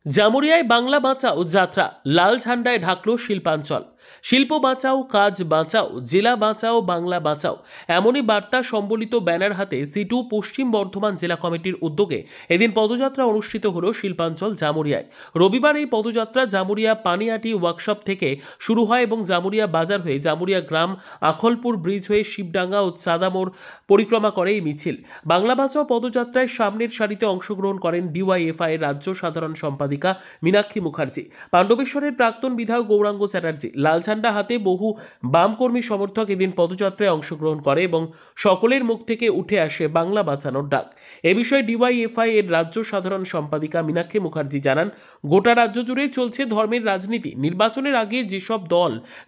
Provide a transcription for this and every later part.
জামুরিয়ায় বাংলা বাঁচাও যাত্রা লাল ঝান্ডায় ঢাকল শিল্পাঞ্চল। শিল্প বাঁচাও, কাজ বাঁচাও, জেলা বাঁচাও, বাংলা বাঁচাও, এমনই বার্তা সম্বলিত ব্যানার হাতে সিটু পশ্চিম বর্ধমান জেলা কমিটির উদ্যোগে এদিন পদযাত্রা অনুষ্ঠিত হলো শিল্পাঞ্চল জামুরিয়ায়। রবিবার এই পদযাত্রা জামুরিয়া পানিয়াটি ওয়ার্কশপ থেকে শুরু হয় এবং জামুরিয়া বাজার হয়ে জামুরিয়া গ্রাম, আখলপুর ব্রিজ হয়ে শিবডাঙ্গা ও চাঁদামোড় পরিক্রমা করে এই মিছিল। বাংলা বাঁচাও পদযাত্রায় সামনের সারিতে অংশগ্রহণ করেন ডিওয়াইএফআই এর রাজ্য সাধারণ সম্পাদিকা মীনাক্ষী মুখার্জি, পাণ্ডবেশ্বরের প্রাক্তন বিধায়ক গৌরাঙ্গ চ্যাটার্জি। লাল ঝান্ডা হাতে বহু বামকর্মী সমর্থক এদিন পদযাত্রায় অংশগ্রহণ করে এবং সকলের মুখ থেকে উঠে আসে বাংলা বাঁচানোর ডাক। এ বিষয়ে ডিওয়াইএফআই এর রাজ্য সাধারণ সম্পাদিকা মীনাক্ষী মুখার্জি জানান, গোটা রাজ্য জুড়ে চলছে ধর্মের রাজনীতি। নির্বাচনের আগে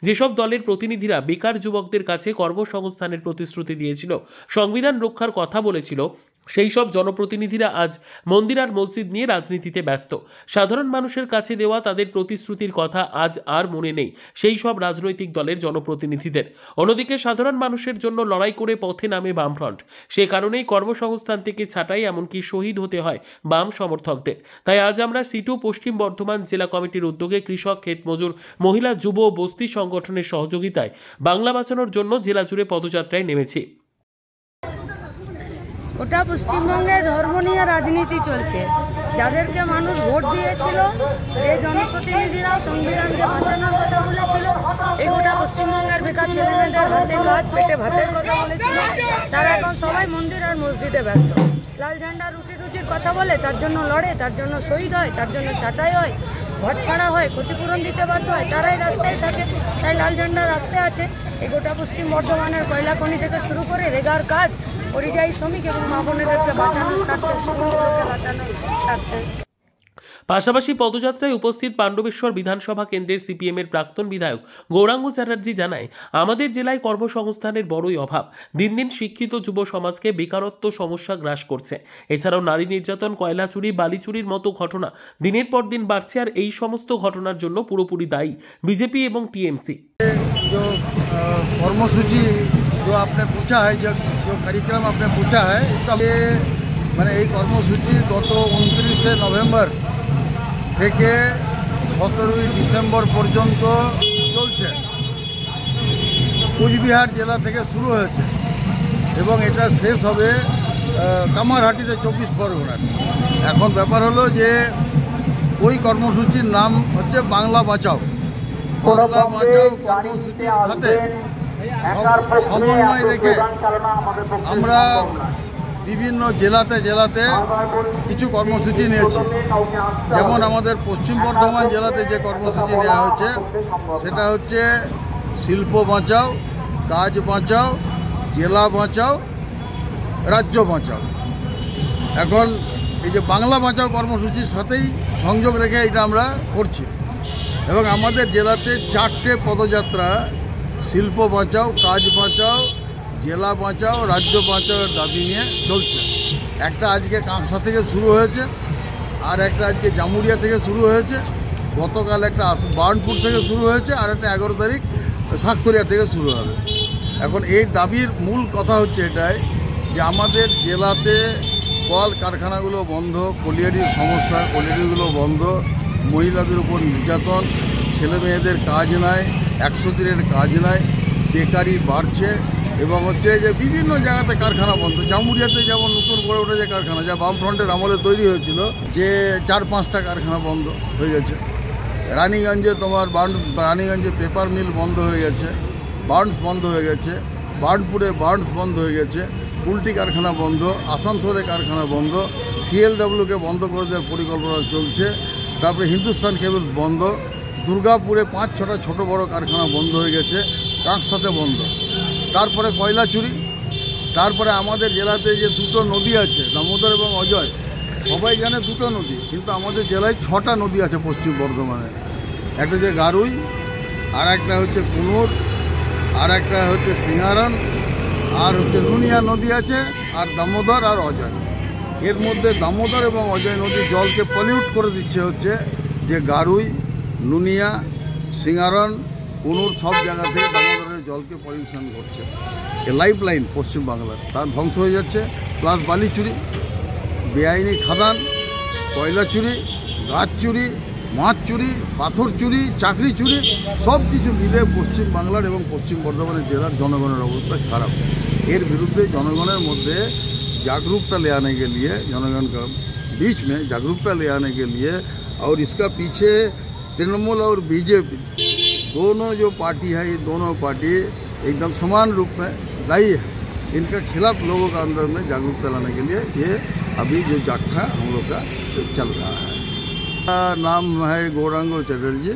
যেসব দলের প্রতিনিধিরা বেকার যুবকদের কাছে কর্মসংস্থানের প্রতিশ্রুতি দিয়েছিল, সংবিধান রক্ষার কথা বলেছিল, সেই সব জনপ্রতিনিধিরা আজ মন্দির আর মসজিদ নিয়ে রাজনীতিতে ব্যস্ত। সাধারণ মানুষের কাছে দেওয়া তাদের প্রতিশ্রুতির কথা আজ আর মনে নেই সেই সব রাজনৈতিক দলের জনপ্রতিনিধিদের। অন্যদিকে সাধারণ মানুষের জন্য লড়াই করে পথে নামে বামফ্রন্ট। সে কারণেই কর্মসংস্থান থেকে ছাঁটাই, এমনকি শহীদ হতে হয় বাম সমর্থকদের। তাই আজ আমরা সিটু পশ্চিম বর্ধমান জেলা কমিটির উদ্যোগে কৃষক, ক্ষেত মজুর, মহিলা, যুব ও বস্তি সংগঠনের সহযোগিতায় বাংলা বাঁচানোর জন্য জেলা জুড়ে পদযাত্রায় নেমেছি। ওটা পশ্চিমবঙ্গের ধর্ম নিয়ে রাজনীতি চলছে। যাদেরকে মানুষ ভোট দিয়েছিল, যে জনপ্রতিনিধিরা সংবিধানকে বাঁচানোর কথা বলেছিল, এই গোটা পশ্চিমবঙ্গের বেকার ছেলেমেয়েদের হাতে কাজ, পেটে ভাতের কথা বলেছিল, তারা এখন সবাই মন্দির আর মসজিদে ব্যস্ত। লাল ঝান্ডা রুটি রুচির কথা বলে, তার জন্য লড়ে, তার জন্য শহীদ হয়, তার জন্য ছাঁটাই হয়, ঘর ছাড়া হয়, ক্ষতিপূরণ দিতে বাধ্য হয়, তারাই রাস্তায় থাকে। তাই লাল ঝান্ডা রাস্তায় আছে। এই গোটা পশ্চিম বর্ধমানের কয়লা খনি থেকে শুরু করে রেগার কাজ, পরিযায়ী শ্রমিক এবং মা বোনেদেরকে বাঁচানোর স্বার্থে, শ্রমিকদেরকে বাঁচানোর স্বার্থে। পাশাপাশি পদযাত্রায় উপস্থিত পাণ্ডবেশ্বর বিধানসভা কেন্দ্রের সিপিএম এর প্রাক্তন বিধায়ক গৌরাঙ্গ চ্যাটার্জি জানায়, আমাদের জেলায় কর্মসংস্থানের বড়ই অভাব। দিন দিন শিক্ষিত যুব সমাজকে বেকারত্ব সমস্যা গ্রাস করছে। এছাড়াও নারী নির্যাতন, কয়লা চুরি, বালি চুরির মতো ঘটনা দিনের পর দিন বাড়ছে। আর এই সমস্ত ঘটনার জন্য পুরোপুরি দায়ী বিজেপি এবং টিএমসি। কর্মসূচি जो आपने पूछा है, जो कार्यक्रम आपने पूछा है, ये মানে এই কর্মসূচি গত 29 নভেম্বর থেকে 17 ডিসেম্বর পর্যন্ত চলছে। কুচবিহার জেলা থেকে শুরু হয়েছে এবং এটা শেষ হবে কামারহাটিতে 24 পরগনার। এখন ব্যাপার হলো যে ওই কর্মসূচির নাম হচ্ছে বাংলা বাঁচাও। বাংলা বাঁচাও কর্মসূচির সাথে সমন্বয় রেখে আমরা বিভিন্ন জেলাতে কিছু কর্মসূচি নিয়েছি। যেমন আমাদের পশ্চিম বর্ধমান জেলাতে যে কর্মসূচি নেওয়া হয়েছে সেটা হচ্ছে শিল্প বাঁচাও, কাজ বাঁচাও, জেলা বাঁচাও, রাজ্য বাঁচাও। এখন এই যে বাংলা বাঁচাও কর্মসূচির সাথেই সংযোগ রেখে এটা আমরা করছি এবং আমাদের জেলাতে 4টে পদযাত্রা শিল্প বাঁচাও, কাজ বাঁচাও, জেলা বাঁচাও, রাজ্য বাঁচাওয়ের দাবি নিয়ে চলছে। একটা আজকে কাঁকসা থেকে শুরু হয়েছে, আর একটা আজকে জামুরিয়া থেকে শুরু হয়েছে, গতকাল একটা বার্নপুর থেকে শুরু হয়েছে, আর একটা 11 তারিখ শাকতরিয়া থেকে শুরু হবে। এখন এই দাবির মূল কথা হচ্ছে এটাই যে আমাদের জেলাতে কল কারখানাগুলো বন্ধ, কলিয়ারির সমস্যা, কলিয়ারিগুলো বন্ধ, মহিলাদের উপর নির্যাতন, ছেলে মেয়েদের কাজ নাই, 100 দিনের কাজ নাই, বেকারি বাড়ছে এবং হচ্ছে যে বিভিন্ন জায়গাতে কারখানা বন্ধ। জামুরিয়াতে যেমন নতুন গড়ে উঠেছে কারখানা, যা বামফ্রন্টের আমলে তৈরি হয়েছিল, যে 4-5টা কারখানা বন্ধ হয়ে গেছে। রানীগঞ্জে রানীগঞ্জে পেপার মিল বন্ধ হয়ে গেছে, বার্নস বন্ধ হয়ে গেছে, বার্নপুরে বার্নস বন্ধ হয়ে গেছে, পুলটি কারখানা বন্ধ, আসানসোলে কারখানা বন্ধ, সিএলডব্লিউকে বন্ধ করে দেওয়ার পরিকল্পনা চলছে। তারপরে হিন্দুস্তান কেবলস বন্ধ, দুর্গাপুরে 5-6টা ছোটো বড় কারখানা বন্ধ হয়ে গেছে, কাঁকসাতে বন্ধ। তারপরে কয়লা চুরি, তারপরে আমাদের জেলাতে যে 2টো নদী আছে, দামোদর এবং অজয়, সবাই জানে 2টো নদী, কিন্তু আমাদের জেলায় 6টা নদী আছে পশ্চিম বর্ধমানে। একটা হচ্ছে গারুই, আর একটা হচ্ছে কুনুর, আর একটা হচ্ছে সিঙ্গারন, আর হচ্ছে নুনিয়া নদী আছে, আর দামোদর আর অজয়। এর মধ্যে দামোদর এবং অজয় নদীর জলকে পলিউট করে দিচ্ছে হচ্ছে যে গারুই, নুনিয়া, সিঙ্গারন, কুনুর, সব জায়গা থেকে দামোদরের জলকে পলিউশন করছে। এ লাইফ লাইন পশ্চিমবাংলার, তার ধ্বংস হয়ে যাচ্ছে। প্লাস বালি চুরি, বেআইনি খাদান, কয়লা চুরি, গাছ চুরি, মাছ চুরি, পাথর চুরি, চাকরি চুরি সব কিছু মিলে পশ্চিম বাংলার এবং পশ্চিম বর্ধমানের জেলার জনগণের অবস্থা খারাপ। এর বিरुद्ध जनगणों मध्य जागरूकता ले आने के लिए, जनगण का बीच में जागरूकता ले आने के लिए, और इसका पीछे तृणमूल और बीजेपी दोनों जो पार्टी है, ये दोनों पार्टी एकदम समान रूप में दायी है। इनके खिलाफ लोगों का अंदर में जागरूकता लाने के लिए ये अभी जो जागता हम लोग का चल रहा है। नाम है गौरांग चटर्जी।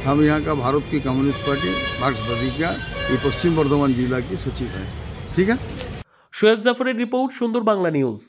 हम यहाँ का भारत की कम्युनिस्ट पार्टी मार्क्सवादी का ये पश्चिम बर्धमान जिला की सचिव है। ठीक है। শোয়েব জাফরের রিপোর্ট, সুন্দর বাংলা নিউজ।